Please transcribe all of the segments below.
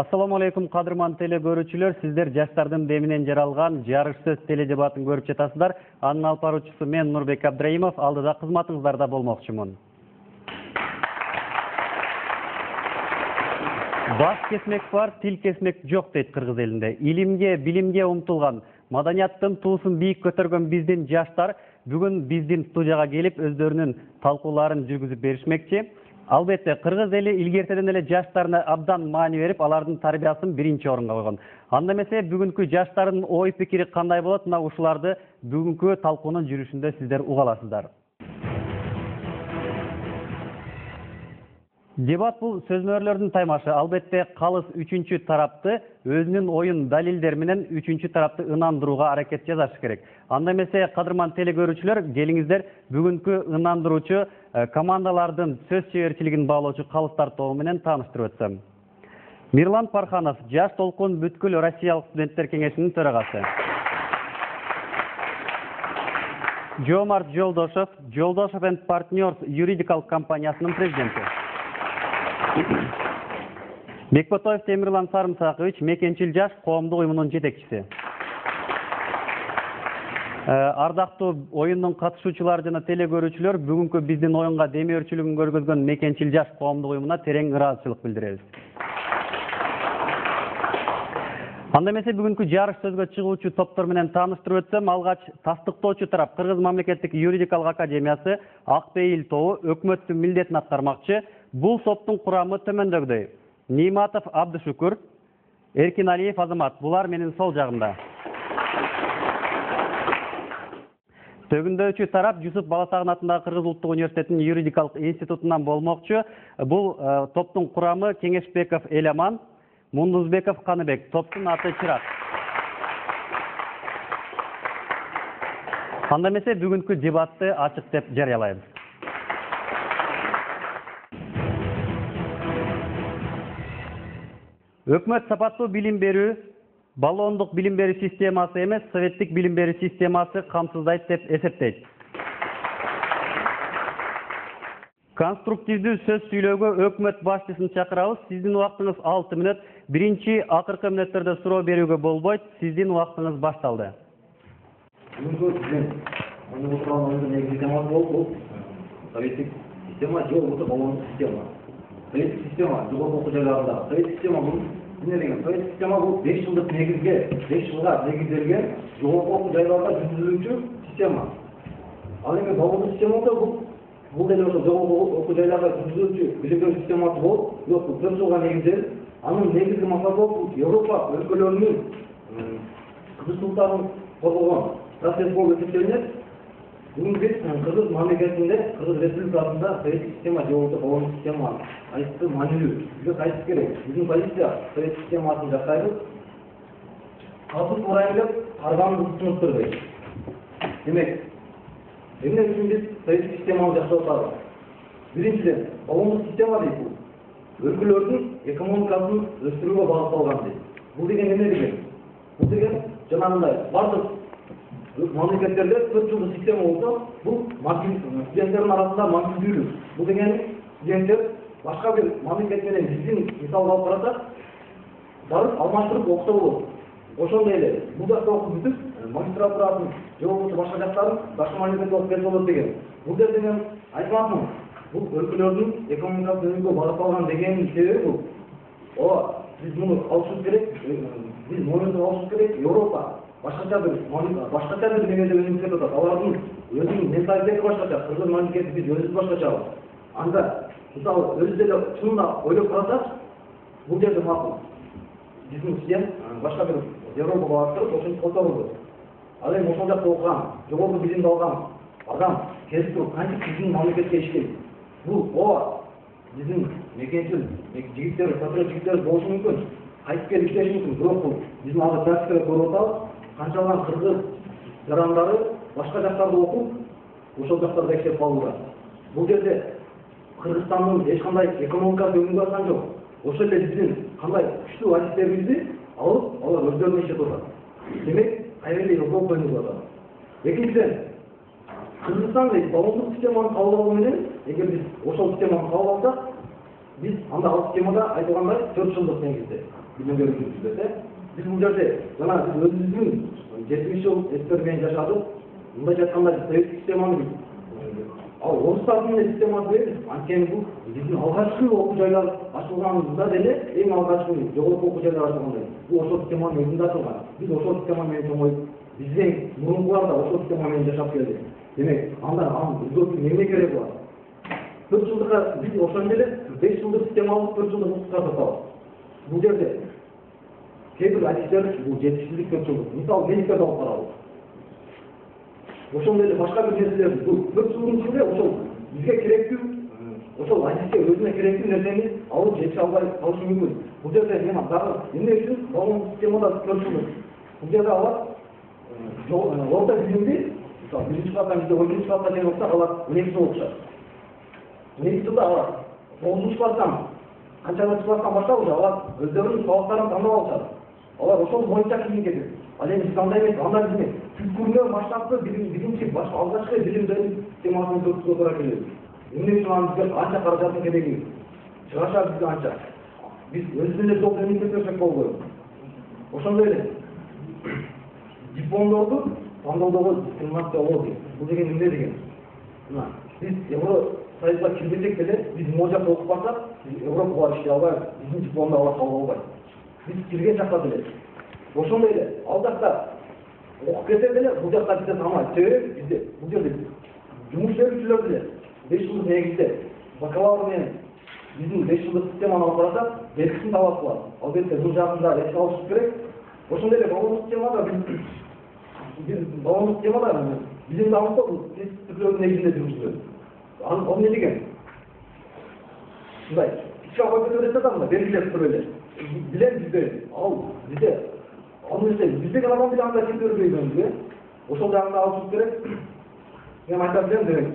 Assalamu алейкум, кадырман теле көрүүчүлөр. Сиздер жаштардын деминен жаралган жарыш сөз теле дебатын көрүп жатасыздар. Анын алып баруучусу мен Нурбек Абдраимов, алдыда кызматыңыздарда болмокчумун. Баш кесмек бар, тил кесмек жок дейт кыргыз элинде. Илимге, билимге умтулган, маданияттын туусун бийик көтөргөн биздин жаштар бүгүн биздин студияга келип өздөрүнүн талкууларын жүргүзүп беришмекчи. Албетте, кыргыз эли илгертеден эле жаштарына абдан маани берип, алардын тарбиясын биринчи орунга койгон. Анда эмесе бүгүнкү жаштардын ой пикири кандай болот? Мына ушуларды бүгүнкү талкуунун жүрүшүндө сиздер уга аласыздар. Дебат бул сөзмөрлөрдүн таймашы. Албетте, калыс үчүнчү тарапты өзүнүн оюн далилдер менен үчүнчү тарапты ынандырууга аракет жасаш керек. Анда эмесе, кадырман теле көрүүчүлөр, келиңиздер бүгүнкү ынандыруучу командалардын сөз чеберчилигин баалоочу калыстар тобу менен тааныштырып өтсөм. Мирлан Парханов, Жаш толкун бүткүл Россиялык студенттер кеңешинин төрагасы. Жомарт Жолдошов, Жолдошов and Partners юридикалык компаниясынын президенти. Бекботоев Темирлан Сарымсакович, Мекенчил жаш коомдук уюмунун жетекчиси. Ардактуу оюндун катышуучулары жана теле көрүүчүлөр, бүгүнкү биздин оюнга демөөрчүлүгүн көргөзгөн Мекенчил жаш коомдук уюмуна терең ыраазычылык билдиребиз. Анда эмесе бүгүнкү жарыш сөзгө чыгуучу топтор менен тааныштырып өтсөм, алгач тастыктоочу тарап Кыргыз мамлекеттик юридикалык академиясы Акпейил тобу өкмөттүн милдетин аткармакчы. Бул топтун курамы төмөндөгүдөй: Ниматов Абдышукур, Эркиналиев Азамат. Булар менин сол жагымда. Төгүндөочү тарап Жусуп Баласагын атындагы Кыргыз Улуттук университетинин юридикалык институтунан болмокчу. Бул топтун курамы Кеңешбеков Эламан, Мундузбеков Каныбек. Топтун аты Чырак. Анда эмесе бүгүнкү дебатты ачык деп жарыялайбыз. Өкмөт сапаттуу билим берүү, баллондук билим берүү системасы эмес, советтик билим берүү системасы камсыздайт деп эсептейт. Конструктивдүү сөз сүйлөөгө өкмөт башчысын чакырабыз. Сиздин убактыңыз 6 мүнөт. Биринчи акыркы мүнөттөрдө суроо берүүгө болбойт. Сиздин убактыңыз башталды. Советтик система жок, баллондук система. Советтик система жогорку окуу жайларында. Советтик система бул эмне деген? Советтик система бул 5 жылдык негизге, 5 жылга негизделген жогорку окуу жайларда жүргүзүлүүчү система. Ал эми баллондук система болсо бул деле ошо жогорку окуу жайларда жүргүзүлүүчү билим берүү системасы болуп, бирок бул 4 жылга негизделип, анын негизги максаты бул Европа өлкөлөрүнүн кызыкчылыктарын коргогон процесс болуп эсептелинет. Бүгүн биз Кыргыз мамлекетинде, Кыргыз Республикасында советтик система же болбосо баллондук система кайсы маанилүү бизге кайсы керек? Биздин позиция советтик системасын жактайбыз. Калпык урайын деп арганды түшүнүктүрбөйт. Демек, эмне үчүн биз советтик системаны жактап атабыз? Биринчиден, баллондук система дейт бул өлкөлөрдүн экономикасын өстүрүүгө багытталган дейт. Бул деген эмне деген? Бул деген жанагындай бардык мамлекеттерде 4 жылдык система болсо, бул студенттердин арасында маңгүздүүлүк. Бул деген студенттер башка бир мамлекет менен биздин мисалга алып карасак, барып алмаштырып окуса болот. Ошондой эле бул жакта окуп бүтүп, магистратурасын же болбосо башка жактарын башка мамлекетке алып берсе болот деген. Бул деген айтмакмын. Бул өлкөлөрдүн экономикасын өсүрүүгө багытталган дегенин себеби бул. Ооба, биз муну алышыбыз керек, биз мойнубузга алышыбыз керек. Европа башкача бир мемлекетте өмүр сүрүп атат. Алардын өзүнүн менталитети башкача, Кыргыз мамлекети биз өзүбүз башкачабыз. Анда мисалы өзү деле чынында ойлоп карасак, бул жерде макул. Биздин студент башка бир Европага барып ошентип которулду. Ал эми ошол жакта окуган, жогорку билимди алган адам келип туруп кантип биздин мамлекетке иштейт? Бул ооба биздин мекенчил жигиттер, патриот жигиттер болушу мүмкүн. Кайтып келип иштеши мүмкүн. Бирок бул биздин азыр практикада көрүп атабыз. Канчалган кыргыз жарандары башка жактарда окуп, ошол жактарда иштеп калууда. Бул жерде Кыргызстандын эч кандай экономикасы өнүгүп аткан жок. Ошол эле биздин кандай күчтүү адистерибизди алып, алар өздөрүнө иштеп атат. Демек, кайрылы Европа өнүгүп атат. Экинчиден, Кыргызстан баллондук системаны кабыл алуу менен, эгер биз ошол системаны кабыл алсак, биз анда ал системада айтылгандай 4 жылдык негизде. билимдерди жүргүзөт. Биз бул жерде жана биз өзүбүздүн 70 жыл эксперимент жашадык. Мындай жатканда советтик системаны ал орустардын системасы эмес. Анткени бул биздин алгачкы окуу жайлар ачылганда деле эң алгачкы жогорку окуу жайлар ачылганда бул ошол системанын өзүндө ачылган. Биз ошол система менен чоңоюп, биздин мурункулар да ошол система менен жашап келди. Демек, анын өзгөртүү эмне кереги бар? 4 жылдыкка биз ошондо эле 5 жылдык система алып 4 жылдык укукка сатабыз. Бул жерде кээ бир адистер бул жетишсиздик 4 жылдык. Мисалы, медиктерди алып карабыз. Ошондой эле башка бир нерселер бул 4 жылдын ичинде ошол бизге керектүү, ошол адиске өзүнө керектүү нерсени алып жетише албай калышы мүмкүн. Бул жерде мен дагы эмне үчүн балон системада 4 жылдык. Бул жерде алар орта билимди, мисалы, 1-чи класстан бизде 12-чи класска чейин окусак, алар 12 жыл окушат. 12 жылда алар 9-чу класстан канчанчы класстан баштап уже алар өздөрүнүн сабактарын тандап алышат. Алар ошол боюнча кийин кетет. Ал эми биз андай эмес, андай билбейт. Түпкүрүнө баштапкы биринчи башка алгачкы билимдердин системасын көрсөтүп туура келет. Эмне үчүн аны бизге анча каражаттын кереги? Чыгашат бизге анча. Биз өзүбүздүн эле жол эмгектесек болбойт. Ошондой эле дипломдорду тандоодогу дискриминациялоо дейт. Бул деген эмне деген? Мына, биз Евросоюзга кирбесек деле, биз могу жакта окуп барсак, Европага барып иштей албайбыз, биздин дипломду алып калып албайбыз. Биз кирген жакта деле. Ошондой эле, ал жакта окуп кетсе деле, бул жакта бизде тамак, себеби бизде бул жерде жумуш берүүчүлөр деле 5 жылдык негизде бакалавр менен биздин 5 жылдык системаны алып карасак, белгисин таба алат. Албетте бул жагында эске алышыбыз керек. Ошондой эле балондук системада биз балондук системада билимди алып тест түрлөрүнүн негизинде жүргүзүлөт. Ал эмне деген? Мындай, кичке коюп кетет да, белгилеп туруп эле. Билем бизде, ал бизде биздеген адам биле андай тез көрбөйбүз. Ошол жагында алышыбыз керек. Мен айта билем демек.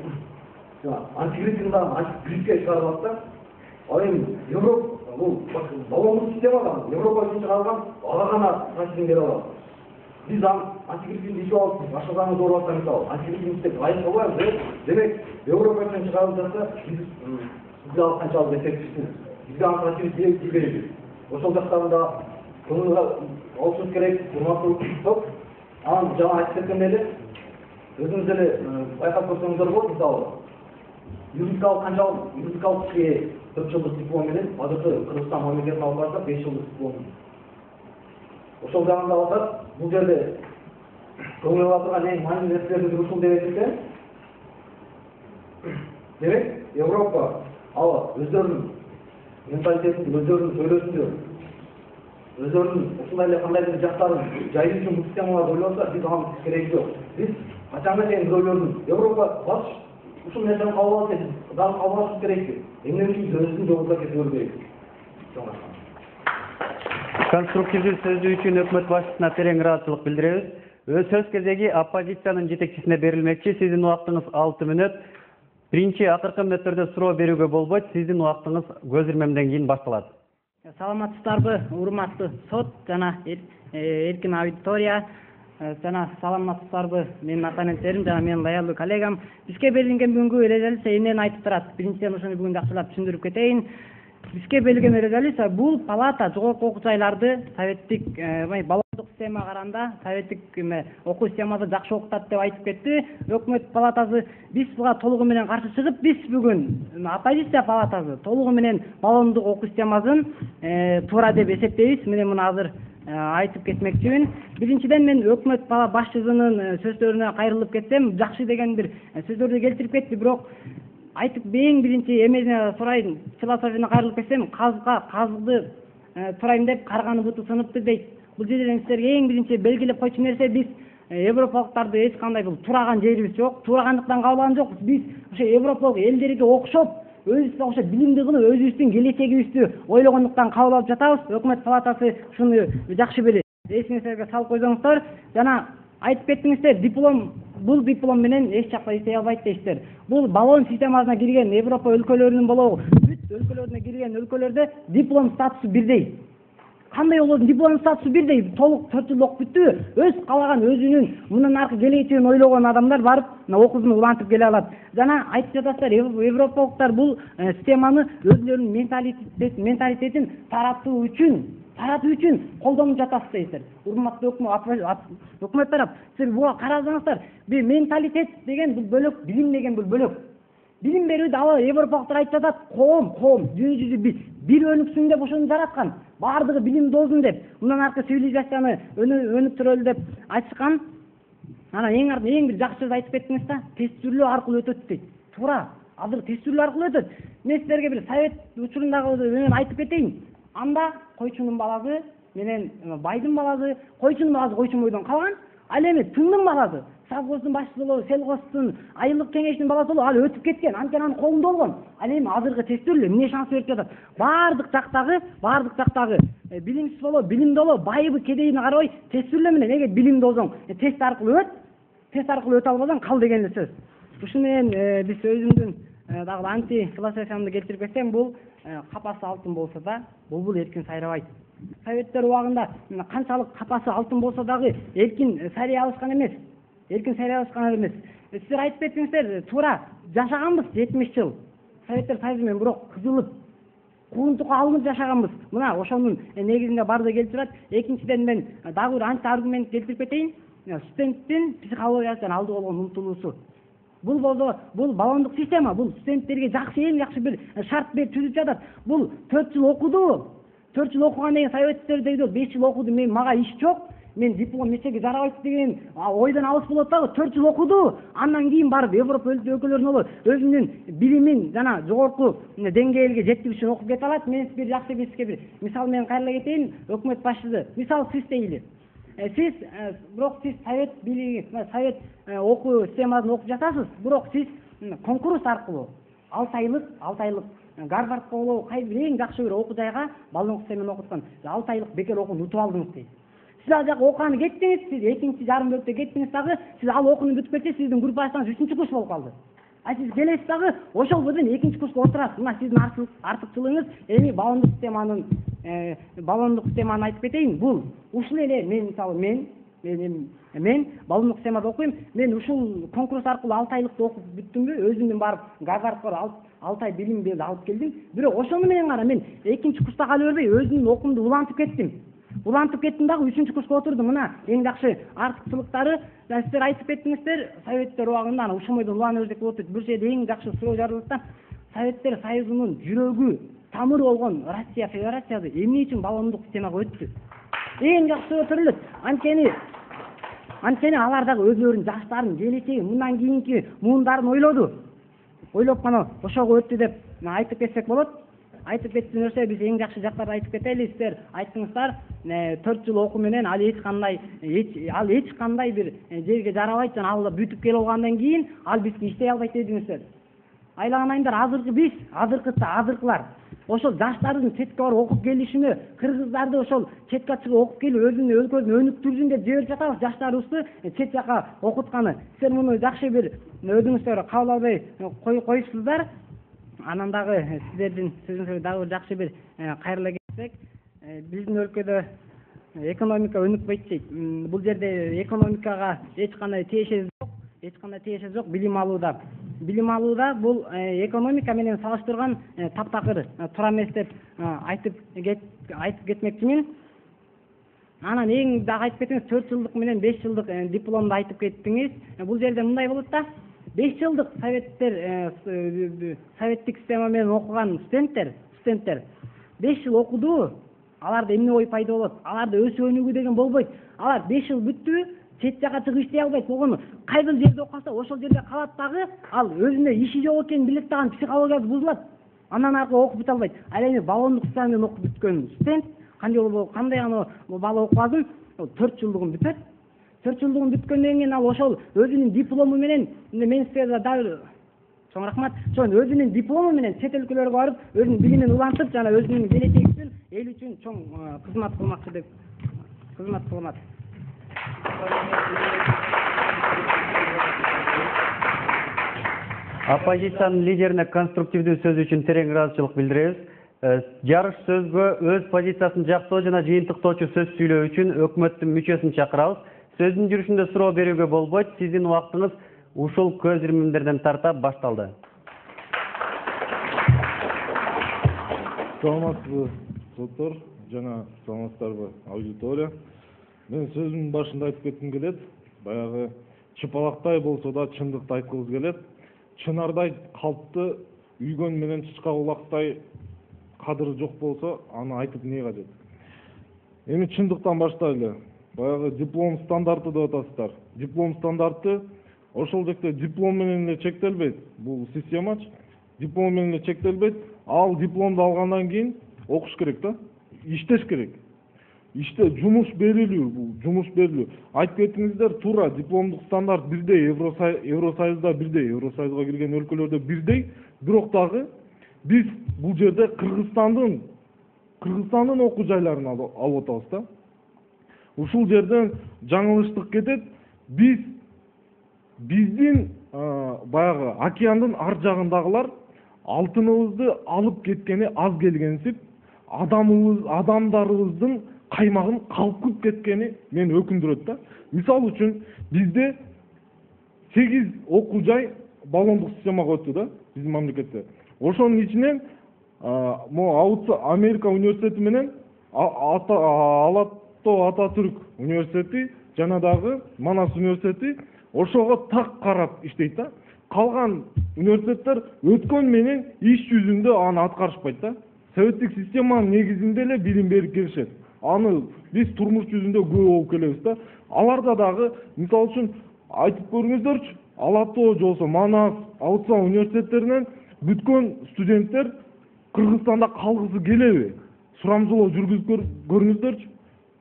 Антигрипке чыгарылат да. Ал эми Европа бул балондук системадан Европа үчүн чыгарылган ага гана насибин бере алат. Биз антигриппин ичип алып, башкаларны дооруп атсак, мисалы, антигриппин ичип айып албайбыз. Демек, Европа үчүн чыгарылып жатса, биз ал канчалык эффективсиз. Бизге анын насибин тийбейби. Ошол жактарында көңүл алышыбыз керек, урматтуу топ. Анан жана айтып кеткендей эле, өзүңүз деле байкап көрсөңүздөр болот, мисалы, юридикалык 4 жылдык диплом менен азыркы Кыргызстан мамлекетине алып барсак 5 жылдык диплом. Ошол жагында алсак, бул жерде көңүл ала турган эң маанилүү нерселердин ушул деп эсептейм. Демек, Европа ал өздөрүнүн менталитетин, өздөрүнүн сөйлөшүндө, өздөрүнүн ушундай эле кандайдыр жактарын жайуу үчүн бул системаларды ойлоп атса, биз ага кереги жок. Биз качанга чейин ойлордун Европа баш ушул нерсени кабыл алса, биз дагы кабыл алышыбыз керекпи? Эмне үчүн биз өзүбүздүн жолубузда кете бербейбиз? Конструктивдүү сөзү үчүн өкмөт башчысына терең ыраазычылык билдиребиз. Сөз кезеги оппозициянын жетекчисине берилмекчи. Сиздин убактыңыз 6 мүнөт. Биринчи акыркы мүнөттөрдө суроо берүүгө болбойт. Сиздин убактыңыз көз ирмемден кийин башталат. Саламатсыздарбы, урматтуу сот жана эркин аудитория. Жана саламатсыздарбы, менин оппоненттерим жана менин лоялдуу коллегам. Бизге берилген бүгүнкү резолюция эмнени айтып турат? Биринчиден ошону бүгүн жакшылап түшүндүрүп кетейин. Бизге берилген резолюция бул палата жогорку окуу жайларды советтик балондук системага караганда советтик окуу системасы жакшы окутат деп айтып кетти. Өкмөт палатасы биз буга толугу менен каршы чыгып, биз бүгүн оппозиция палатасы толугу менен балондук окуу системасын туура деп эсептейбиз. Мен муну азыр айтып кетмекчимин. Биринчиден мен өкмөт башчысынын сөздөрүнө кайрылып кетсем, жакшы деген бир сөздөрдү келтирип кетти, бирок айтып эң биринчи эмесине сурайын, философияна кайрылып кетсем, казды турайын деп карганын буту сыныпты дейт. Бул жерден силерге эң биринчи белгилеп койчу нерсе, биз европалыктарды эч кандай бул тураган жерибиз жок, турагандыктан кабылган жокпуз. Биз ошо европалык элдерге окшоп, өзүбүз ошо билимди кылып, өзүбүздүн келечегибизди ойлогондуктан кабыл алып жатабыз. Өкмөт палатасы шуну жакшы билет. Эсиңиздерге салып койсоңуздар, жана айтып кеттиңиздер, бул диплом менен эч жакта иштей албайт дейсиздер. Бул баллон системасына кирген Европа өлкөлөрүнүн болобу, бүт өлкөлөрүнө кирген өлкөлөрдө диплом статусу бирдей. Кандай болот? Диплом статусу бирдей. Толук 4 жыл окуп бүттү. Өз калаган өзүнүн мындан аркы келечегин ойлогон адамдар барып окуусун улантып келе алат. Жана айтып жатасыздар, европалыктар бул системаны өзүлөрүнүн менталитетин тараттуу үчүн таратуу үчүн колдонуп жатасыз дейсиздер. Урматтуу өкмөт тарап, силер буга карасаңыздар, бир менталитет деген бул бөлөк, билим деген бул бөлөк. Билим берүүдө ал европалыктар айтып жатат, коом, дүйнө жүзү бир өнүксүн деп ошону жараткан. Бардыгы билим дозун деп, мындан аркы цивилизацияны өнүктүрөлү деп айтышкан. Анан эң бир жакшы сөз айтып кеттиңиз да, тестүрлөө аркылуу өтөт дейт. Туура, азыр тестүрлөө аркылуу өтөт. Мен силерге бир совет учурундагы менен айтып кетейин. Анда койчунун баласы менен байдын баласы, койчунун баласы койчун бойдон калган. Ал эми тыңдын баласы, совхоздун башчысы болуп, селхоздун айылдык кеңештин баласы болуп, ал өтүп кеткен, анткени анын колунда болгон. Ал эми азыркы тестүрлөө эмне шанс берип жатат? Бардык жактагы билимсиз болобу, билимдүү болобу, байыбы, кедейине карабай тестүрлөө менен эгер билимдүү болсоң, тест аркылуу өтө албасаң кал деген сөз. Ушуну менен биз өзүмдүн дагы анти философиямды келтирип кетсем, бул капасы алтын болсо да, булбул эркин сайрабайт. Советтер убагында канчалык капасы алтын болсо дагы эркин сайрай алышкан эмес. Силер айтып кеттиңиздер, туура жашаганбыз 70 жыл. Советтер Союзу менен бирок кызылып, куунтукка алынып жашаганбыз. Мына ошонун негизинде бардыгы келип турат. Экинчиден мен дагы бир анти аргумент келтирип кетейин. Студенттин психологиясынан алды болгон умтулуусу. Бул балондук система, бул студенттерге эң жакшы бир шарт берип түзүп жатат. Бул 4 жыл окуду. 4 жыл окугандан кийин советтер дейт, 5 жыл окуду, мага иш жок, мен диплом эчеге жарабайт деген ойдон алыс болот дагы. 4 жыл окуду, андан кийин барып Европа өлкөлөрүнө болот, өзүнүн билимин жана жогорку деңгээлге жеткириш үчүн окуп кете алат. Мен бир жакшы бизге мисал менен кайрыла кетейин. Өкмөт башчысы, мисалы сиз дейли. Сиз совет билими, совет окуу системасын окуп жатасыз, бирок сиз конкурс аркылуу 6 айлык Гарвардка болобу, кайбир эң жакшы бир окуу жайга баллонкур системасын окуткан 6 айлык бекер окууну утуп алдыңыз дейт. Сиз ал жака окуганы кеттиңиз, сиз экинчи жарым бөлүктө кеттиңиз дагы, сиз ал окууну бүтүп кетсе, сиздин группаштагыңыз 3-курс болуп калды. Сиз келесиз дагы ошол бойдон 2-курска отурасыз. Мына сиздин артыкчылыгыңыз эми баллондук системаны айтып кетейин. Бул ушул эле мен мисалы мен баллондук системада окуйм. Мен ушул конкурс аркылуу 6 айлыкты окуп бүттүмбү? Өзүмдүн барып Гарвардка 6 ай билим берди алып келдим. Бирок ошону менен гана мен 2-курста кала бербей өзүмдүн окуумду улантып кеттим дагы 3-курска отурдум. Мына эң жакшы артыкчылыктары. Сиздер айтып кеттиңиздер, советтер убагында ана ушумойдон улан өзек болот дейт. Бир жерде эң жакшы суроо жарылат да, Советтер Союзунун жүрөгү, тамыры болгон Россия Федерациясы эмне үчүн баллондук системага өттү? Эң жакшы суроо төрөлөт. Анткени алар дагы өзлөрүнүн жаштарын, келечегин, мындан кийинки муундарын ойлоп гана ошого өттү деп айтып кетсек болот. Айтып кетсин өрсө биз эң жакшы жактарды айтып кетели. Сиздер айттыңыздар, 4 жыл окуу менен ал эч кандай бир жерге жарабайт, жана ал бүтүп келип алгандан кийин ал бизге иштей албайт дедиңиздер. Айлаганайымдар, азыркылар ошол жаштардын четке барып окуп келишине, кыргыздарды ошол четке чыгып окуп келип өзүнүн өлкөсүн өнүктүрсүн деп жиберип жатабыз, жаштарыбызды чет жака окутканы. Силер муну жакшы бир өзүңүздөр кабыл албай коюпсуздар. Анан дагы сиздердин сөзүңүзгө дагы бир жакшы бир кайрыла кетсек, биздин өлкөдө экономика өнүкпөйт дейт. Бул жерде экономикага эч кандай тиешеси жок. Билим алууда бул экономика менен салыштырган таптакыр туура эмес деп айтып кетмекчимин. Анан эң дагы айтып кеттиңиз, 4 жылдык менен 5 жылдык дипломду айтып кеттиңиз. Бул жерде мындай болот да, 5 жылдык советтик система менен окуган студенттер 5 жыл окуду, аларда эмне ой пайда болот? Аларда өсүп өнүгүү деген болбойт. Алар 5 жыл бүттү, чет жака чыгып иштей албайт болгону. Кайбир жерде окуса, ошол жерде калат дагы, ал өзүнө иши жок экенин билет дагы, психологиясы бузулат. Андан аркы окуп бүтө албайт. Ал эми баллондук система менен окуп бүткөн студент кандай бала окубасын, 4 жылдыгын бүтөт. 4 жылдыгын бүткөндөн кийин ал ошол өзүнүн диплому менен, мен силерге дагы чоң рахмат, өзүнүн диплому менен чет өлкөлөргө барып, өзүнүн билимин улантып, жана өзүнүн келечеги үчүн, эл үчүн чоң кызмат кылмакчы деп кылмат. Оппозициянын лидерине конструктивдүү сөз үчүн терең ыраазычылык билдиребиз. Жарыш сөзгө өз позициясын жактоо жана жыйынтыктоочу сөз сүйлөө үчүн өкмөттүн мүчөсүн чакырабыз. Сөздүн жүрүшүндө суроо берүүгө болбойт. Сиздин убактыңыз ушул көз ирмемдерден тарта башталды. Саламатсызбы, соттор. жана саламатсыздарбы аудитория. Мен сөзүмдүн башында айтып кетким келет. Баягы чыпалактай болсо да чындыкты айткыбыз келет. Чынардай калпты үйгөн менен чычка кулактай кадыры жок болсо, аны айтып эмне кажет? Эми чындыктан баштайлы. Баягы диплом стандарты деп атасыздар. Диплом стандарты ошол жакта диплом менен эле чектелбейт. Бул системачы. Диплом менен эле чектелбейт. Ал дипломду алгандан кийин окуш керек да. Иштеш керек. İşte жумуш берилүү, бул жумуш берилүү. Айтып кеттиңиздер, туура дипломдук стандарт бирдей, Евросоюзда бирдей, Евросоюзга кирген өлкөлөрдө бирдей, бирок дагы биз бул жерде Кыргызстандын окуу жайларын алып атабыз да. Ушул жерден жаңылыштык кетет. Биздин баягы океандын ар жагындагылар алтыныбызды алып кеткени аз келгенсип, адамдарыбыздын каймагын калкып кеткени мени өкүндүрөт да. Мисал үчүн бизде 8 окуу жай баллондук системага өттү да, биздин мамлекетте. Ошонун ичинен Америка университети менен Алатоо Ататүрк университети жана дагы Манас университети ошого так карап иштейт да. Калган университеттер өткөн менен иш жүзүндө аны аткарышпайт да. Советтик системанын негизинде эле билим берип келишет. Аны биз турмуш жүзүндө көп болуп келебиз да. Аларда дагы мисал үчүн айтып көрүңүздөрчү, Алатоо же болбосо Манас, Алатоо университеттеринен бүткөн студенттер Кыргызстанда калгысы келеби? Сурамжылоо жүргүзүп көрүңүздөрчү.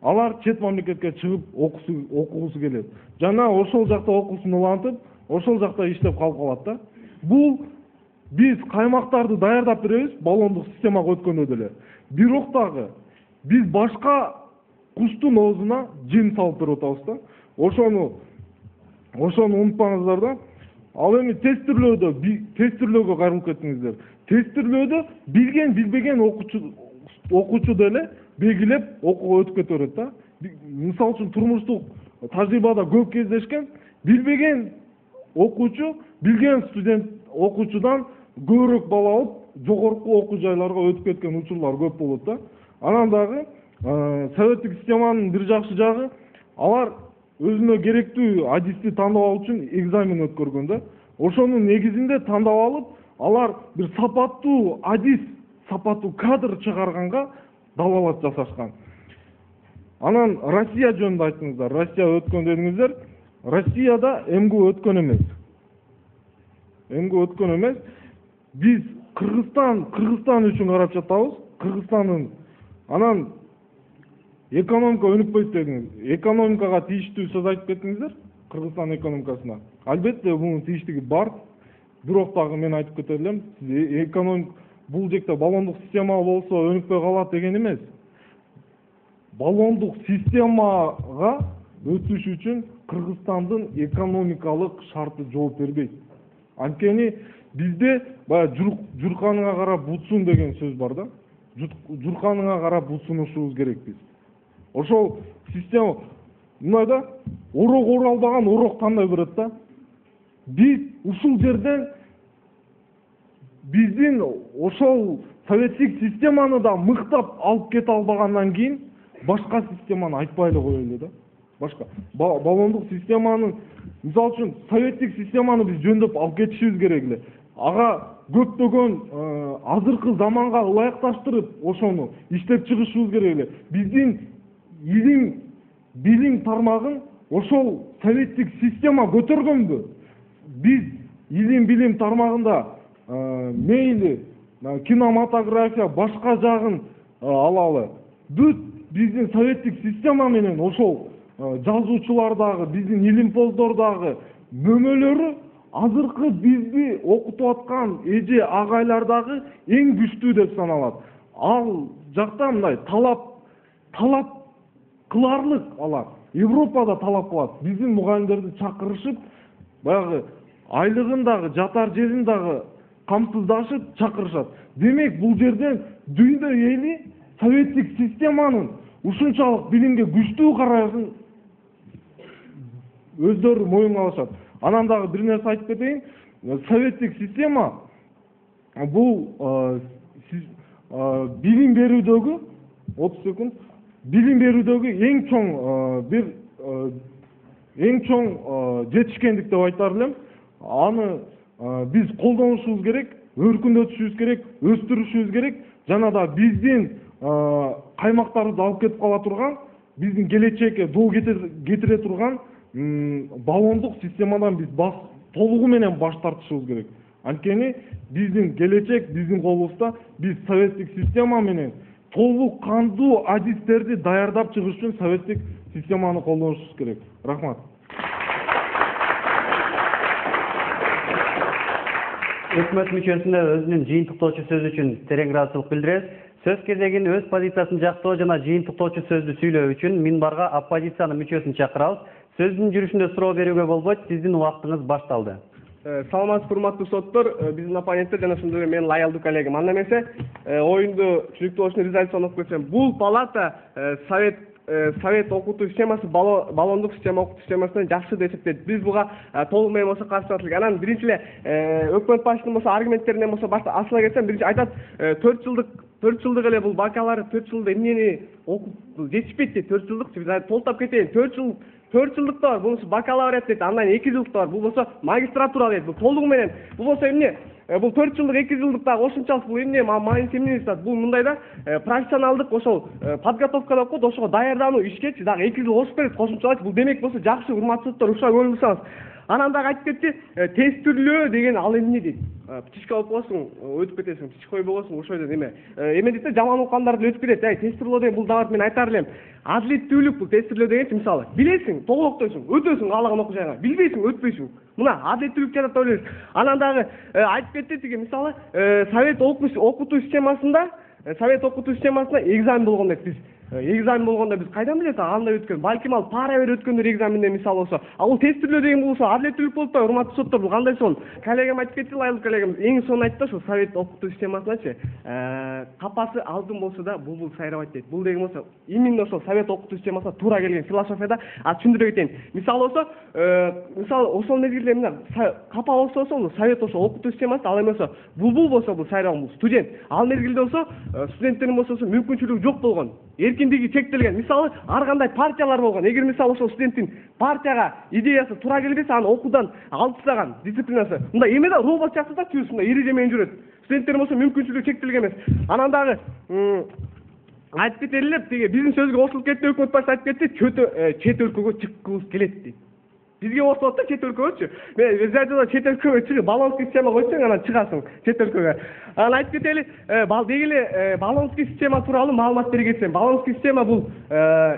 Алар чет мамлекетке чыгып окугусу келет. Жана ошол жакта окуусун улантып, ошол жакта иштеп калып калат да. Бул биз каймактарды даярдап беребиз, баллондук системага өткөндө деле. Бирок дагы биз башка куштун оозуна жем салып берип атабыз да. Ошону унутпаңыздар да. Ал эми тестирлөөгө кайрылып кеттиңиздер. Тестирлөөдө билген билбеген окуучу деле белгилеп окууга өтүп кете берет да. Мисал үчүн турмуштук тажрыйбада көп кездешкен, билбеген окуучу билген студент окуучудан көбүрөөк балл алып, жогорку окуу жайларга өтүп кеткен учурлар көп болот да. Анан дагы советтик системанын бир жакшы жагы, алар өзүнө керектүү адисти тандап алуу үчүн экзамен өткөргөн да. Ошонун негизинде тандап алып, алар бир сапаттуу адис, сапаттуу кадр чыгарганга далалат жасашкан. Анан Россия жөнүндө айттыңыздар. Россия өткөн дедиңиздер. Россияда МГУ өткөн эмес. Биз Кыргызстан үчүн карап жатабыз. Кыргызстандын анан экономика өнүкпөйт дедиңиз. Экономикага тийиштүү сөз айтып кеттиңиздер. Кыргызстан экономикасына. Албетте бунун тийиштиги бар. Бирок дагы мен айтып кете элем, экономик бул жакта баллондук система болсо өнүкпөй калат деген эмес. Баллондук системага өтүш үчүн Кыргызстандын экономикалык шарты жооп бербейт. Анткени бизде баягы журканыңа карап бутсун деген сөз бар да. Журканыңа карап бутсунушубуз керек биз. Ошол система мындай да, орок оралбаган орок тандай берет да. Биз ушул жерден биздин ошол советтик системаны да мыктап алып кете албагандан кийин башка системаны айтпай эле коелу да. Башка баллондук системанын, мисал үчүн советтик системаны биз жөндөп алып кетишибиз керек эле. Ага көптөгөн азыркы заманга ылайыкташтырып ошону иштеп чыгышыбыз керек эле. Биздин билим тармагын ошол советтик система көтөргөнбү? Биз билим тармагында мейли кинематография башка жагын алалы. Бүт биздин советтик система менен ошол жазуучулардагы, биздин илимпоздордагы мөмөлөрү азыркы бизди окутуп аткан эже агайлардагы эң күчтүү деп саналат. Ал жакта мындай талап кыларлык алар. Европада талап кылат. Биздин мугалимдерди чакырышып, баягы айлыгын дагы, жатар жерин дагы камсыздашып чакырышат. Демек, бул жерден дүйнө эли советтик системанын ушунчалык билимге күчтүү карашын өздөрү моюнга алышат. Анан дагы бир нерсе айтып кетейин. Советтик система бул билим берүүдөгү 30 секунд. Билим берүүдөгү эң чоң жетишкендик деп айтар элем. Аны биз колдонушубуз керек, өркүндөтүшүбүз керек, өстүрүшүбүз керек. Жана да биздин каймактарыбызды алып кетип кала турган, биздин келечекке доо кетире турган баллондук системадан биз толугу менен баш тартышыбыз керек. Анткени биздин келечек биздин колубузда. Биз советтик система менен толук кандуу адистерди даярдап чыгыш үчүн советтик системаны колдонушубуз керек. Рахмат. Өкмөт мүчөсүнө өзүнүн жыйынтыктоочу сөзү үчүн терең ыраазычылык билдиребиз. Сөз кезегин өз позициясын жактоо жана жыйынтыктоочу сөздү сүйлөө үчүн минбарга оппозициянын мүчөсүн чакырабыз. Сөздүн жүрүшүндө суроо берүүгө болбойт. Сиздин убактыңыз башталды. Саламатсызбы, урматтуу соттор, биздин оппоненттер жана ошондой эле менин лоялдуу коллегам. Анда эмесе, оюнду түшүнүктүү болушуна резолюцияны окуп кетсем, бул палата совет окутуу системасы баллондук система окутуу системасынан жакшы деп эсептейт. Биз буга толук менен болсо каршы чыгат элек. Анан биринчи эле өкмөт башчысынын болсо аргументтеринен болсо асыла кетсем, биринчи айтат 4 жылдык эле бул бакалавр 4 жылда эмнени окуп жетишпейт дейт. 4 жылдык биз толуктап кетейин. 4 жылдык да бар, бунусу бакалавриат дейт, андан 2 жылдык да бар, бул болсо магистратура дейт. Бул толугу менен, бул болсо эмне? Бул 4 жылдык 2 жылдык да кошумчалык бул эмне? Мааниси эмне дейт? Бул мындай да, профессионалдык ошол подготовкада окуп, ошого даярдануу ишкечи дагы 2 жыл кошуп берет кошумчалап. Бул демек болсо жакшы, урматтуу соттор, ушуга көңүл бурсаңыз. Анан дагы айтып кетти, тестирлөө деген ал эмне дейт? Птичка болуп каласың, өтүп кетесиң, птичкой болосуң, ошойдон эме дейт да, жаман окугандарды өтүп кетет. Тестирлөө деген бул дагы мен айтар элем. Адилеттүүлүк бул тестирлөө дегенчи, мисалы, билесиң, толуктойсуң, өтөсүң каалаган окуу жайга, билбейсиң, өтпөйсүң. Мына адилеттүүлүк жатат деп ойлойбуз. Анан дагы айтып кетти тиги, мисалы, совет окутуу системасында экзамен болгон дейт. Биз экзамен болгондо биз кайдан билет кандай өткөн? Балким ал пара берип өткөндөр экзаменден мисалы болсо. А бул тестирлөө деген болсо адилеттүүлүк болуп атпайбы, урматтуу соттор? Бул кандай сон? Коллегам айтып кетти, лоялдуу коллегам. Эң сонун айтты да, ушул совет окутуу системасыначы капасы алдын болсо да булбул сайрабайт дейт. Бул деген болсо именно ошол совет окутуу системасына туура келген философияда түшүндүрө кетейин. Мисалы болсо, ошол мезгилде мына капа болсо совет ошол окутуу системасы, ал эми болсо булбул болсо бул сайраган бул студент. Ал мезгилде болсо студенттердин болсо мүмкүнчүлүгү жок болгон. Эркиндиги чектелген. Мисалы, ар кандай партиялар болгон. Эгер мисалы ошол студенттин партияга идеясы туура келбесе, аны окуудан алып тастаган дисциплинасы. Мындай эме да робот чакты да түз, мындай эреже менен жүрөт. Студенттер болсо мүмкүнчүлүгү чектелген эмес. Анан дагы айтып кетели эле, тиги биздин сөзгө кошулуп кетти, өкмөт башчысы айтып кетти, чет өлкөгө чыккыбыз келет дейт. Бизге кошулат да чет өлкөгөчү. Мен жайда чет өлкөгө чыгып, баллонский система койсоң, анан чыгасың чет өлкөгө. Анан айтып кетели, дегеле баллонский система тууралуу маалымат бере кетсем. Баллонский система бул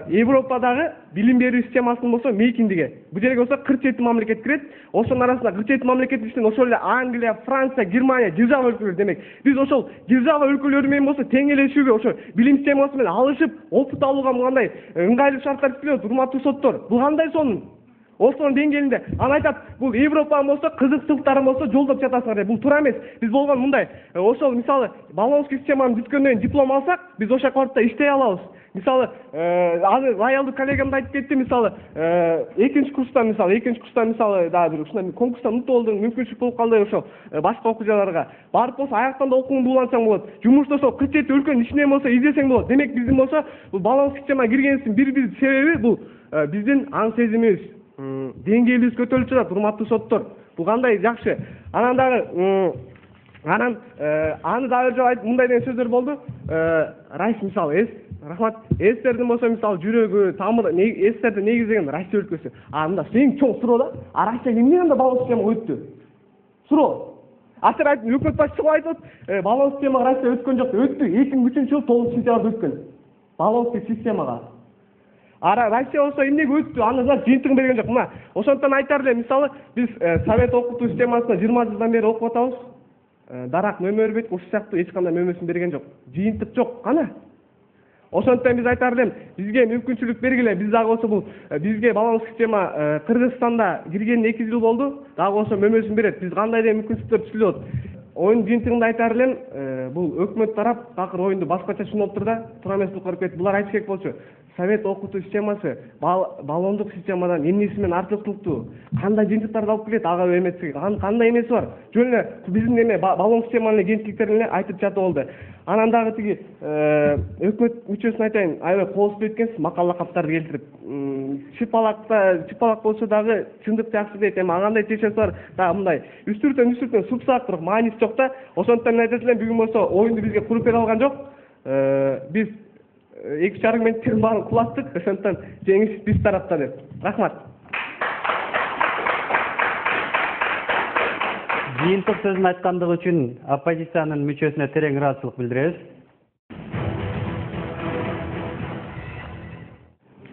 Европадагы билим берүү системасынын болсо мейкиндиги. Бул жерге болсо 47 мамлекет кирет. Ошонун арасында 47 мамлекеттин ичинен ошол эле Англия, Франция, Германия держава өлкөлөр демек. Биз ошол держава өлкөлөрү менен болсо теңелешүүгө, ошо билим системасы менен алышып, опыт алууга мындай ыңгайлуу шарттар түзүлөт, урматтуу соттор. Бул кандай сонун? Ошонун деңгээлинде аны айтат, бул Европанын болсо кызыкчылыктарын болсо жолдоп жатасыңар деп. Бул туура эмес. Биз болгон мындай, ошол мисалы баллонский системаны бүткөндөн кийин диплом алсак, биз ошол жакта иштей алабыз. Мисалы, аны лоялдуу коллегам да айтып кетти, мисалы, экинчи курстан мисалы дагы бир ушундай конкурстан утуп алдың, мүмкүнчүлүк болуп калды ошол башка окуу жайларга. Барып болсо аяктан да окууңду улантсаң болот. Жумушту ошол 47 өлкөнүн ичинен болсо издесең болот. Демек биздин болсо бул баллонский системага киргенибиздин бир себеби бул биздин аң сезимибиз, деңгээлибиз көтөрүлүп жатат, урматтуу соттор. Бул кандай жакшы. Анан дагы аны дагы бир жолу мындай деген сөздөр болду. Райс мисалы рахмат. Эстердин болсо мисалы жүрөгү, тамыры, эстерди негиздеген Россия өлкөсү. Мында эң чоң суроо да. Россия эмне анда баллонский системага өттү? Суроо. Атыр айтып, өкмөт башчысы айтып, баллонский системага Россия өткөн жок, өттү. 2003 жыл 9 сентябрда өткөн. Баллонский системага. Россия болсо эмнеге өттү? Аны да жыйынтыгын берген жок. Мына, ошондон айтар элем, мисалы, биз совет окутуу системасына 20 жылдан бери окуп атабыз. Дарак мөмө бербейт, ушул сыяктуу эч кандай мөмөсүн берген жок. Жыйынтык жок, кана? Ошондон биз айтар элем, бизге мүмкүнчүлүк бергиле. Биз дагы болсо бул бизге баллонский система Кыргызстанда киргенине 2 жыл болду. Дагы болсо мөмөсүн берет. Биз кандай да мүмкүнчүлүктөр түзүлөт. Оюн жыйынтыгында айтар элем, бул өкмөт тарап такыр оюнду башкача түшүнүп отур да, туура эмес кылып кетти. Булар айтыш керек болчу. совет окутуу системасы баллондук системадан эмнеси менен артыкчылыктуу, кандай жыйынтыктарды алып келет, ага эмеси, кандай эмеси бар. Жөн эле биздин эме баллон системанын кемчиликтерин эле айтып жатып болду. Анан дагы тиги өкмөт мүчөсүнө айтайын, аябай кол узуп кеткенсиз, макал лакаптарды келтирип. Чыпалак болсо дагы чындык жакшы дейт, эми андай чечеси бар. Дагы мындай үстүртөн супсак бирок мааниси жок да. Ошондуктан мен айтат элем, бүгүн болсо оюнду бизге куруп бере алган жок. Биз 2,5 аргументтин баарын кулаттык, ошондуктан жеңиш биз тарапта деп. Рахмат. Жыйынтык сөзүн айткандыгы үчүн оппозициянын мүчөсүнө терең ыраазычылык билдиребиз.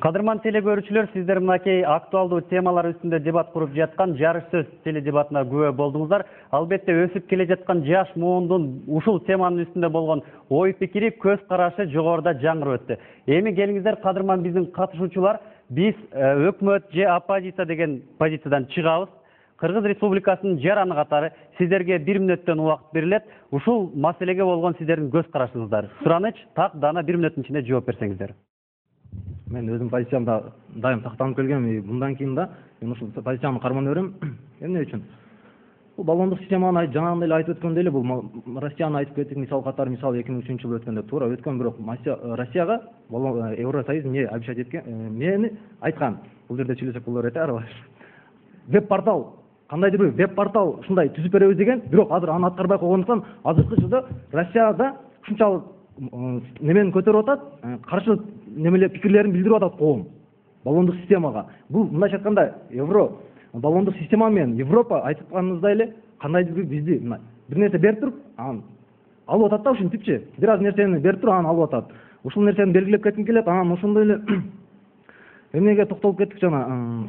Кадырман теле көрүүчүлөр, сиздер мынакей актуалдуу темалар үстүндө дебат куруп жаткан жарыш сөз теледебатына күбө болдуңуздар. Албетте өсүп келе жаткан жаш муундун ушул теманын үстүндө болгон ой пикири, көз карашы жогоруда жаңырып өттү. Эми келиңиздер, Кадырман биздин катышуучулар, биз өкмөт же оппозиция деген позициядан чыгабыз. Кыргыз Республикасынын жараны катары сиздерге 1 мүнөттөн убакыт берилет. Ушул маселеге болгон сиздердин көз карашыңыздар. Сураныч, так дана 1 мүнөттүн ичинде жооп берсеңиздер. Мен өзүм позициямда дайым тактанып келгем. Мындан кийин да мен ушул позициямды карман берем. Эмне үчүн? Бул баллондук системаны жаңы эле айтып өткөндөй эле, бул Россияны айтып кеттик, мисал катары, мисал 2003 жыл өткөндө туура өткөн, бирок Россияга Евросоюз эмне обещать эткен, эмнени айткан. Бул жерде сүйлөсөк болор эте, арабы. Веб-портал, кандайдыр бир веб-портал ушундай түзүп беребиз деген, бирок азыр аны аткарбай койгондуктан азыркы жылда Россияда ушунчалык немени көтөрүп атат, каршы немелер пикирлерин билдирип атат коом баллондук системага. Бул мындайча айтканда баллондук система менен Европа айтканыбыздай эле кандайдыр бир бизди бир нерсе берип туруп, анан алып атат да, ушинтипчи бир аз нерсени берип туруп анан алып атат. Ушул нерсени белгилеп кетким келет. Анан ошондой эле эмнеге токтолуп кеттик жана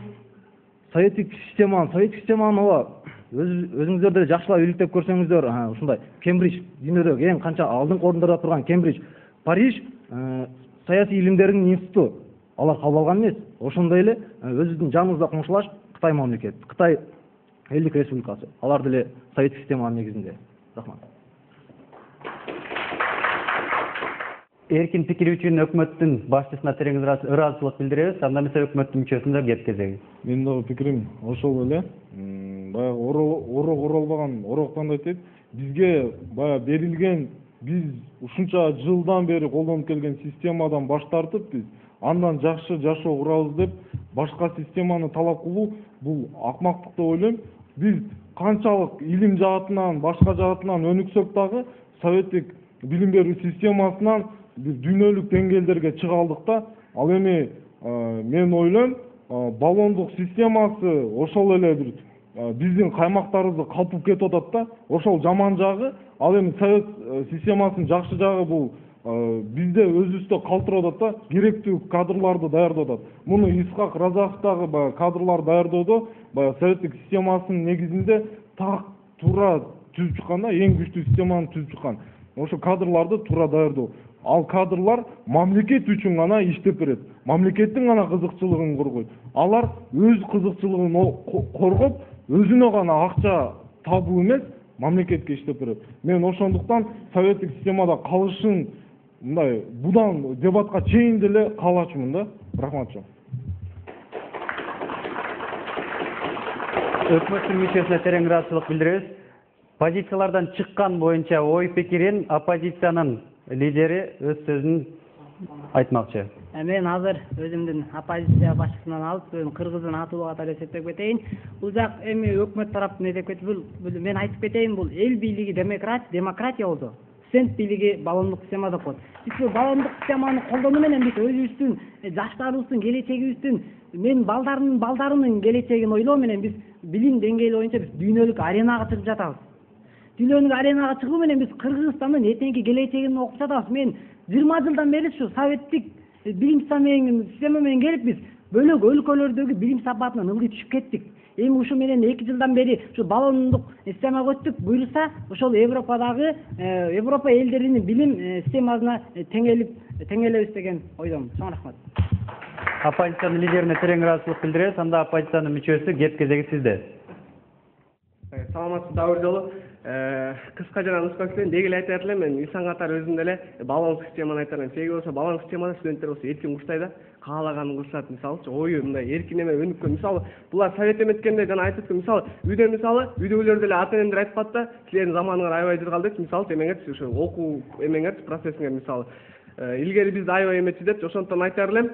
советтик системаны ооба өзүңүздөр деле жакшылап иликтеп көрсөңүздөр, ушундай Кембридж, дүйнөдөгү эң канча алдыңкы орундарда турган Кембридж, Париж саясий илимдеринин институту, алар кабыл алган эмес. Ошондой эле өзүбүздүн жаныбызда коңшулаш Кытай мамлекети, Кытай элдик республикасы, алар деле советтик системанын негизинде. Рахмат. Эркин пикири үчүн өкмөттүн башчысына терең ыраазычылык билдиребиз. Анда эмесе өкмөттүн мүчөсүндө кеп кезеги. Менин дагы пикирим ошол эле. Баягы орог оролбаган ороктон айтып, бизге баягы берилген, биз ушунча жылдан бери колдонуп келген системадан баш тартып, биз андан жакшы жашоо курабыз деп башка системаны талап кылуу, бул акмактык деп ойлойм. Биз канчалык илим жаатынан, башка жаатынан өнүксөк дагы советтик билим берүү системасынан бир дүйнөлүк деңгээлдерге чыга алдык да. Ал эми мен ойлойм, баллондук системасы ошол эле бир биздин каймактарыбызды калпып кетип атат да. Ошол жаман жагы. Ал эми совет системасынын жакшы жагы бул бизде өзүбүздө калтырып атат да, керектүү кадрларды даярдап атат. Муну Исхак Разаков дагы баягы кадрлар даярдоодо баягы советтик системасынын негизинде так туура түзүп чыккан да, эң күчтүү системаны түзүп чыккан. Ошо кадрларды туура даярдоо. Ал кадрлар мамлекет үчүн гана иштеп берет. Мамлекеттин гана кызыкчылыгын коргойт. Алар өз кызыкчылыгын коргоп, өзүнө гана акча табуу эмес, мамлекетке иштеп берет. Мен ошондуктан советтик системада калышын мындай будан дебатка чейин деле каалачумун да. Рахмат. Өкмөттүн мүчөсүнө терең ыраазычылык билдиребиз. Позициялардан чыккан боюнча ой пикирин оппозициянын лидери өз сөзүн айтмакчы. Мен азыр өзүмдүн оппозиция башчысынан алып, кыргыздын атуулу катары эсептеп кетейин. Бул жак эми өкмөт тараптан эсептеп кетти. Бул мен айтып кетейин, бул эл бийлиги демократия болду. Студент бийлиги баллондук системада болот. Биз бул баллондук системаны колдонуу менен биз өзүбүздүн жаштарыбыздын келечегибиздин, мен балдарымдын келечегин ойлоо менен биз билим деңгээли боюнча биз дүйнөлүк аренага чыгып жатабыз. Дүйнөлүк аренага чыгуу менен биз Кыргызстандын этеңки келечегин окуп жатабыз. Мен 20 жылдан бери ушу советтик билим система менен келип биз бөлөк өлкөлөрдөгү билим сапатынан ылдый түшүп кеттик. Эми ушу менен 2 жылдан бери ушу баллондук системага өттүк. Буюрса, ошол Европа элдеринин билим системасына теңелебиз деген ойдомун. Чоң рахмат. Оппозициянын лидерине терең ыраазычылык билдиребиз. Анда оппозициянын мүчөсү кеп кезеги сизде. Саламатсыздар жолу. кыска жана нуска кесен деги эле айтып элем, мен инсан катары өзүм деле баланс системаны айтып элем. Себеби болсо баланс системада студенттер болсо эркин курстай да, каалаганын кылышат. Мисалычы ою мындай эркин эме өнүккөн. Мисалы булар совет эметкенде жана айтып өткөн, мисалы үйдөгүлөр деле ата энемдер айтпат да, силердин заманыңар аябай жүрүп калды деп, мисалы эмеңерчи ошо окуу эмеңерчи процессиңер мисалы илгери бизди аябай эметчи деп, ошондон айтар элем,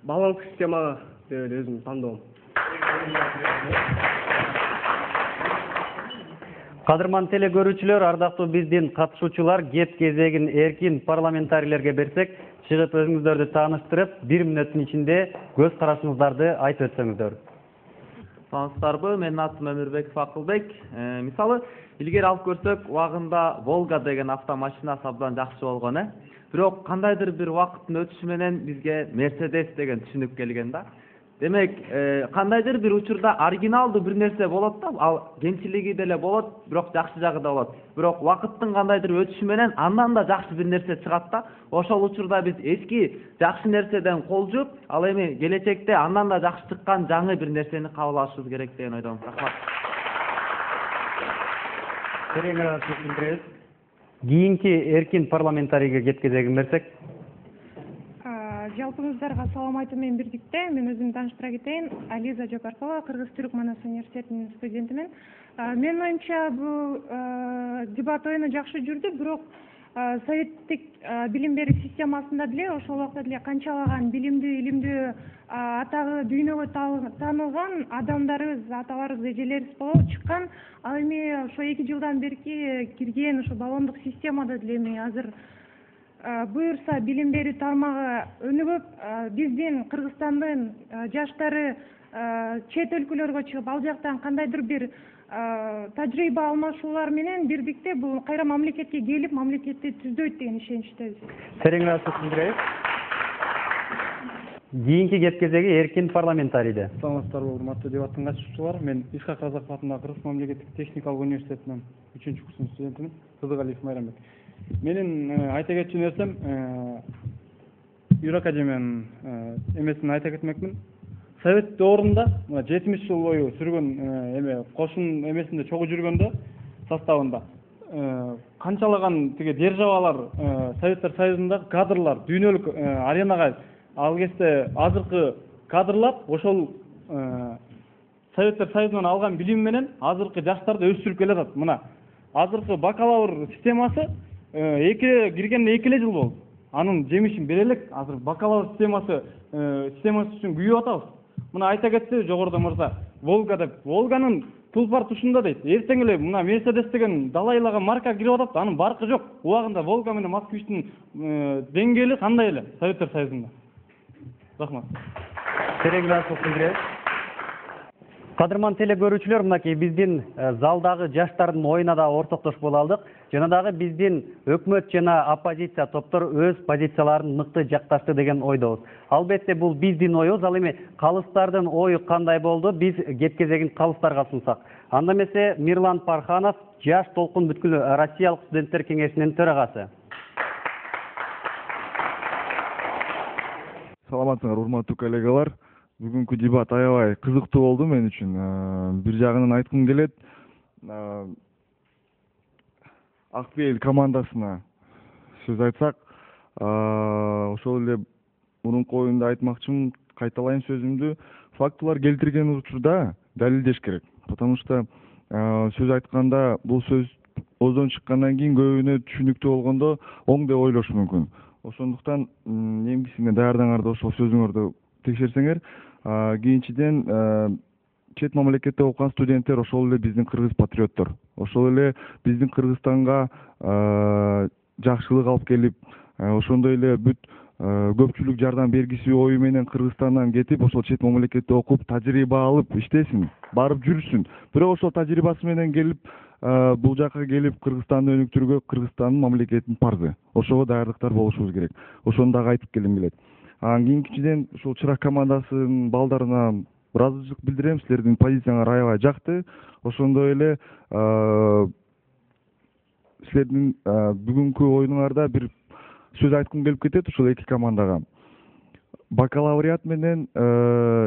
баланс система деп эле өзүмдүн тандоом. Кадырман теле көрүүчүлөр, ардактуу биздин катышуучулар, кеп кезегин эркин парламентарийлерге берсек, чыгып өзүңүздөрдү тааныштырып, 1 мүнөттүн ичинде көз карашыңыздарды айтып өтсөңүздөр. Саламатсыздарбы, менин атым Өмүрбеков Акылбек. Мисалы, илгери алып көрсөк, убагында Волга деген автомашинасы абдан жакшы болгон, Бирок кандайдыр бир убакыттын өтүшү менен бизге Mercedes деген түшүнүк келген да. Демек, кандайдыр бир учурда оригиналдуу бир нерсе болот да, ал кемчилиги деле болот, бирок жакшы жагы да болот. Бирок убакыттын кандайдыр өтүшү менен андан да жакшы бир нерсе чыгат да. Ошол учурда биз эски жакшы нерседен кол жууп, ал эми келечекте андан да жакшы чыккан жаңы бир нерсени кабыл алышыбыз керек деген ойдомун. Рахмат. Кийинки эркин парламентарийге кеп кезегин берсек. Жалпыңыздарга салам айтуу менен бирдикте мен өзүмдү тааныштыра кетейин. Ализа Жопаркова, Кыргыз-Түрк Манас университетинин студентимин. Менин оюмча бул дебат оюну жакшы жүрдү, бирок советтик билим берүү системасында деле ошол убакта деле канчалаган билимдүү, илимдүү атагы дүйнөгө таанылган адамдарыбыз, аталарыбыз, эжелерибиз болуп чыккан. Ал эми ошо 2 жылдан берки кирген ошо балондук системада деле эми азыр буюрса билим берүү тармагы өнүгүп, биздин Кыргызстандын жаштары чет өлкөлөргө чыгып, ал жактан кандайдыр бир тажрыйба алмашуулар менен бирдикте бул кайра мамлекетке келип, мамлекетти түздөйт деген ишеничтебиз. Терең расмат. Кийинки кеп кезеги эркин парламентарийде. Саламатсыздарбы, урматтуу дебаттын катышуучулары. Мен Исхак Казаков атындагы Кыргыз мамлекеттик техникалык университетинин 3-курстун студентимин, Кызыгалиев Майрамбек. Менин айта кетчү нерсем, Юракадемиянын эмесин айта кетмекмин. Совет доорунда 70 жыл бою сүргөн эме кошун эмесинде чогуу жүргөндө составында канчалаган тиги державалар, Советтер Союзундагы кадрлар дүйнөлүк аренага ал кезде азыркы кадрлар ошол Советтер Союзунан алган билим менен азыркы жаштарды өстүрүп келатат. Мына азыркы бакалавр системасы киргенине 2 жыл болду. Анын жемишин бере элек. Азыр бакалавр системасы үчүн күйүп атабыз. Мына айта кетсе жогоруда мырза, Волга деп. Волганын тулпар тушунда дейт. Эртең эле мына Mercedes деген далайлага марка кирип атат, анын баркы жок. Убагында Волга менен Москвичтин деңгээли кандай эле Советтер Союзунда. Рахмат. Терең расмат. Кадырман теле көрүүчүлөр, мынакей биздин залдагы жаштардын оюна да ортоктош боло алдык. Жана дагы биздин өкмөт жана оппозиция топтор өз позицияларын мыкты жакташты деген ойдобуз. Албетте бул биздин оюбуз, ал эми калыстардын ою кандай болду, биз кеп кезегин калыстарга сунсак. Анда эмесе Мирлан Парханов, Жаш толкун бүткүл Россиялык студенттер кеңешинин төрагасы. Саламатсыңар, урматтуу коллегалар. Бүгүнкү дебат аябай кызыктуу болду мен үчүн. Бир жагынан айткым келет, Акбел командасына сөз айтсак, ошол эле мурунку оюнда айтмакчымын, кайталайын сөзүмдү. Фактылар келтирген учурда далилдеш керек. Потому что сөз айтканда бул сөз оздон чыккандан кийин көбүнө түшүнүктүү болгондо оң деп ойлошу мүмкүн. Ошондуктан эмгисине даярдаңар ошол сөзүңөрдү текшерсеңер. Кийинчиден чет мамлекетте окуган студенттер ошол эле биздин кыргыз патриоттор. Ошол эле биздин Кыргызстанга жакшылык алып келип, ошондой эле бүт көпчүлүк жардам бергиси ою менен Кыргызстандан кетип, ошол чет мамлекетте окуп, тажрыйба алып иштесин, барып жүрсүн. Бирок ошол тажрыйбасы менен келип, бул жака келип Кыргызстанды өнүктүрүүгө Кыргызстандын мамлекетинин парзы. Ошого даярдыктар болушубуз керек. Ошону дагы айтып келгим келет. Кийинкичиден ушул чырак командасынын балдарына ыраазычылык билдирем. Силердин позицияңар аябай жакты. Ошондой эле силердин бүгүнкү оюнуңарда бир сөз айткым келип кетет ушул эки командага. Бакалавриат менен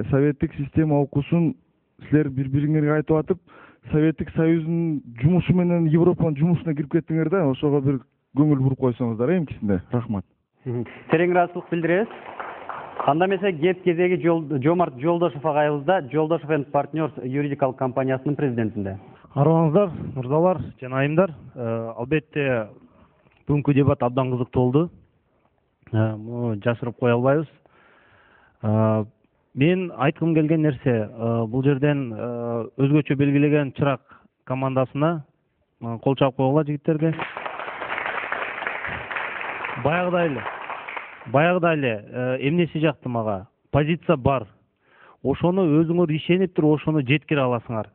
советтик система окуусун силер бири-бириңерге айтып атып, Советтик Союздун жумушу менен Европанын жумушуна кирип кеттиңер да, ошого бир көңүл буруп койсоңуздар эмкисинде. Рахмат. Терең ыраазычылык билдиребиз. Анда эмесе кеп кезеги Жомарт Жолдошов агайыбызда, Жолдошов энд Партнерс юридикалык компаниясынын президентинде. Арыбаңыздар, мырзалар жана айымдар. Албетте бүгүнкү дебат абдан кызыктуу болду. Муну жашырып кое албайбыз. Мен айткым келген нерсе, бул жерден өзгөчө белгилеген чырак командасына кол чаап койгула жигиттерге. Баягыда эле эмнеси жакты мага? Позиция бар. Ошону өзүңөр ишенип туруп ошону жеткире аласыңар.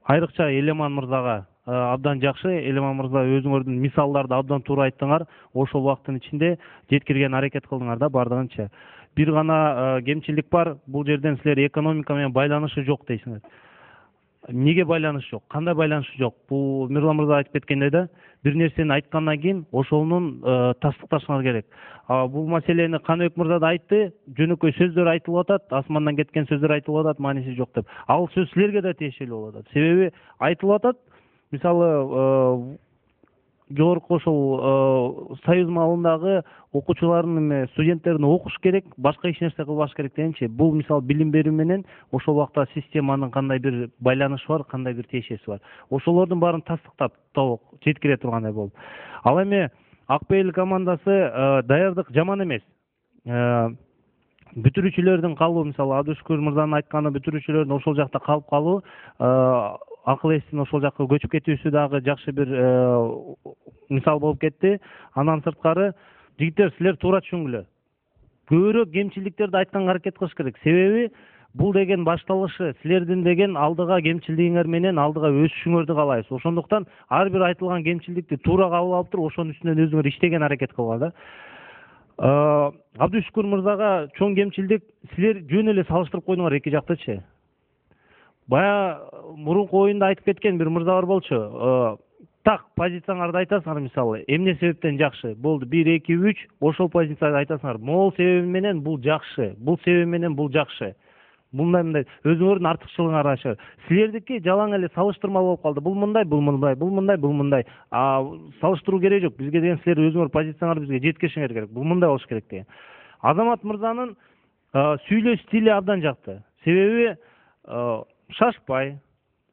Айрыкча Элеман мырзага абдан жакшы. Элеман мырза өзүңөрдүн мисалдарды абдан туура айттыңар. Ошол убакыттын ичинде жеткирген аракет кылдыңар да бардыгынча. Бир гана кемчилдик бар. Бул жерден силер экономика менен байланышы жок дейсиңер. Неге байланыш жок? Кандай байланыш жок? Бул Мирлан мырза айтып кеткендей да, бир нерсени айткандан кийин ошонун тастыкташыңар керек. Бул маселени Каныбек мырза да айтты, жөнөкөй сөздөр айтылып атат, асмандан кеткен сөздөр айтылып атат, мааниси жок деп. Ал сөз силерге да тиешелүү болуп атат. Себеби айтылып атат, мисалы жогорку ошол союз маалындагы окуучулардын студенттерин окуш керек, башка эч нерсе кылбаш керек дегенчи. Бул мисалы билим берүү менен ошол убакта системанын кандай бир байланышы бар, кандай бир тиешеси бар. Ошолордун баарын тастыктап толук жеткире тургандай болуп. Ал эми Акбейил командасы даярдык жаман эмес. Бүтүрүүчүлөрдүн калуу, мисалы Абдышкүр мырзанын айтканы, бүтүрүүчүлөрдүн ошол жакта калып калуу, акыл эстин ошол жакка көчүп кетүүсү дагы жакшы бир мисал болуп кетти. Андан сырткары жигиттер, силер туура түшүнгүлө. Көбүрөөк кемчилдиктерди айтканга аракет кылыш керек. Себеби бул деген башталышы, силердин деген алдыга кемчилдигиңер менен алдыга өсүшүңөрдү каалайбыз. Ошондуктан ар бир айтылган кемчилдикти туура кабыл алып туруп, ошонун үстүнөн өзүңөр иштеген аракет кылгыла да. Абдышкүр мырзага чоң кемчилдик, силер жөн эле салыштырып койдуңар эки жактычы. Бая мурунку оюнда айтып кеткен бир мырза бар болчу. Так позицияңарды айтасыңар, мисалы, эмне себептен жакшы? Болду 1 2 3, ошол позицияда айтасыңар. Могул себеби менен бул жакшы, бул себеби менен бул жакшы. Мындай өзүңөрдүн артыкчылыгыңарды ачар. Силердики жалаң эле салыштырма болуп калды. Бул мындай, бул мындай, бул мындай, бул мындай. Салыштыруу керек жок. Бизге деген силер өзүңөр позицияңарды бизге жеткиришиңер керек. Бул мындай болуш керек деген. Азамат мырзанын сүйлөө стили абдан жакты. Себеби шашпай,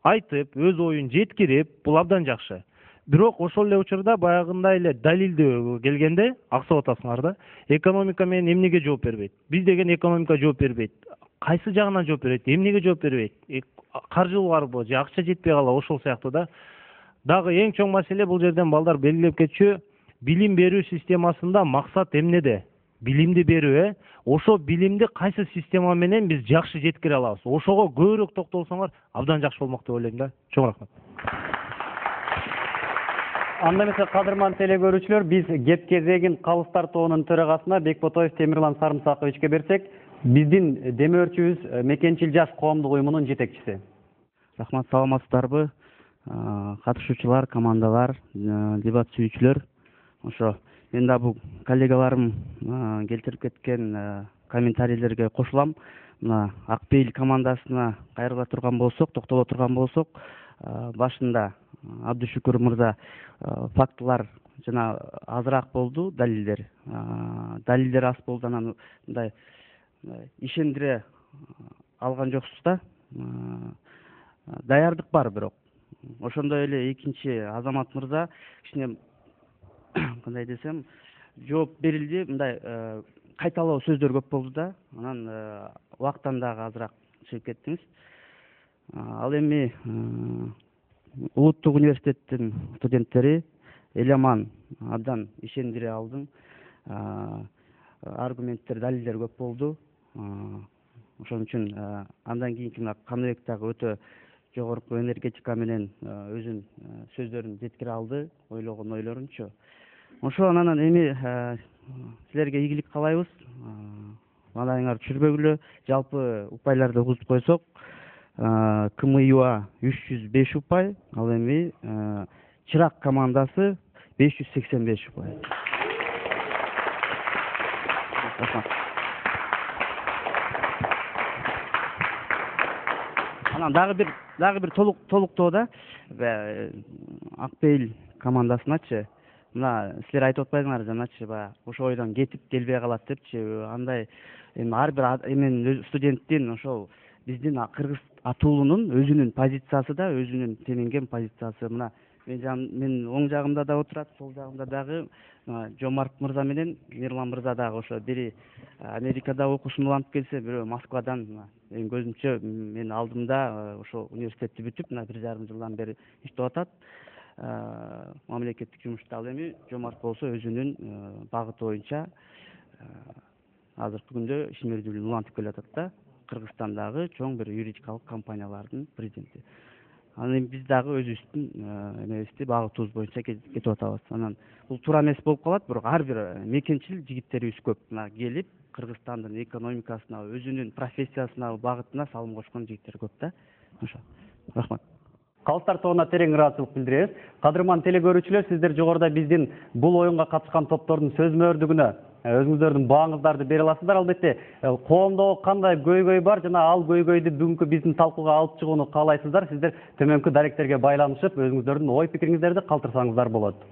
айтып, өз оюн жеткирип, бул абдан жакшы. Бирок ошол эле учурда баягындай эле далилдөө келгенде аксап атасыңар да. Экономика менен эмнеге жооп бербейт? Биз деген экономика жооп бербейт. Кайсы жагынан жооп берет? Эмнеге жооп бербейт? Каржы барбы же акча жетпей кала, ошол сыяктуу да. Дагы эң чоң маселе бул жерден балдар белгилеп кетчү. Билим берүү системасында максат эмнеде? Билимди берүү, ошо билимди кайсы система менен биз жакшы жеткире алабыз? Ошого көбүрөөк токтолсоңор абдан жакшы болмок деп ойлойм да. Чоң рахмат. Анда эмесе кадырман теле көрүүчүлөр, биз кеп кезегин калыстар тобунун төрагасына Бекботоев Темирлан Сарымсаковичке берсек, биздин демөөрчүбүз Мекенчил жаш коомдук уюмунун жетекчиси. Рахмат, саламатсыздарбы? Катышуучулар, командалар, дебат сүйүүчүлөр. Ошо мен да бул коллегаларым келтирип кеткен комментарийлерге кошулам. Мына Акбейил командасына кайрыла турган болсок, токтоло турган болсок, башында Абдышкүр мырза фактылар жана азыраак болду, далилдер. Далилдер аз болду, анан мындай ишендире алган жоксуз да. Даярдык бар бирок. Ошондой эле экинчи Азамат мырза кичине кандай десем, жооп берилди, мындай кайталоо сөздөр көп болду да. Анан убактан дагы азыраак чыгып кеттиңиз. Ал эми Улуттук университеттин студенттери Элеман абдан ишендире алдың. Аргументтер, далилдер көп болду. Ошон үчүн андан кийинки мына Каныбек дагы өтө жогорку энергетика менен өзүнүн сөздөрүн жеткире алды, ойлогон ойлорунчу. Ошо анан эми силерге ийгилик каалайбыз. Маанайыңарды түшүрбөгүлө, жалпы упайларды угузуп койсок, КМЮА 305 упай, ал эми чырак командасы 585 упай. Анан дагы бир толуктоодо ак пейил командасыначы мына силер айтып атпайсыңар жаначы баягы ошол ойдон кетип келбей калат депчи, андай эми ар бир эменин студенттин ошол биздин кыргыз атуулунун өзүнүн позициясы да, өзүнүн теменген позициясы. Мына мен оң жагымда да отурат, сол жагымда дагы Жомарт мырза менен Мирлан мырза дагы ошо бири Америкада окуусун улантып келсе, бирөө Москвадан. Менин көзүмчө менин алдымда ошо университетти бүтүп мына 1,5 жылдан бери иштеп атат. Мамлекеттик жумушта. Ал эми Жомарт болсо өзүнүн багыты боюнча азыркы күндө ишмердүүлүгүн улантып келатат да. Кыргызстандагы чоң бир юридикалык компаниялардын президенти. Анан эми биз дагы өзүбүздүн эмебизди багытыбыз боюнча кетип атабыз. Анан бул туура эмес болуп калат, бирок ар бир мекенчил жигиттерибиз көп. Мына келип Кыргызстандын экономикасына, өзүнүн профессиясына, багытына салым кошкон жигиттер көп да. Ошо. Рахмат. Калыстар тобуна терең ыраазычылык билдиребиз. Кадырман телекөрүүчүлөр, сиздер жогоруда биздин бул оюнга катышкан топтордун сөз мөөрдүгүнө өзүңүздөрдүн бааңыздарды бере аласыздар. Албетте, коомдо кандай көйгөй бар жана ал көйгөйдү бүгүнкү биздин талкууга алып чыгууну каалайсыздар. Сиздер төмөнкү даректерге байланышып, өзүңүздөрдүн ой пикириңиздерди калтырсаңыздар болот.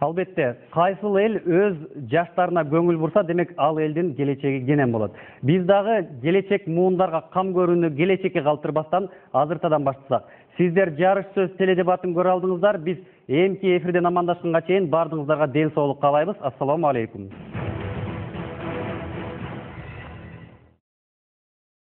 Албетте, кайсыл эл өз жаштарына көңүл бурса, демек ал элдин келечеги кенен болот. Биз дагы келечек муундарга кам көрүүнү келечекке калтырбастан азыртадан баштасак. Сиздер жарыш сөз теледебатын көрө алдыңыздар. Биз эмки эфирден амандашканга чейин баардыгыңыздарга ден соолук каалайбыз. Ассаламу алейкум.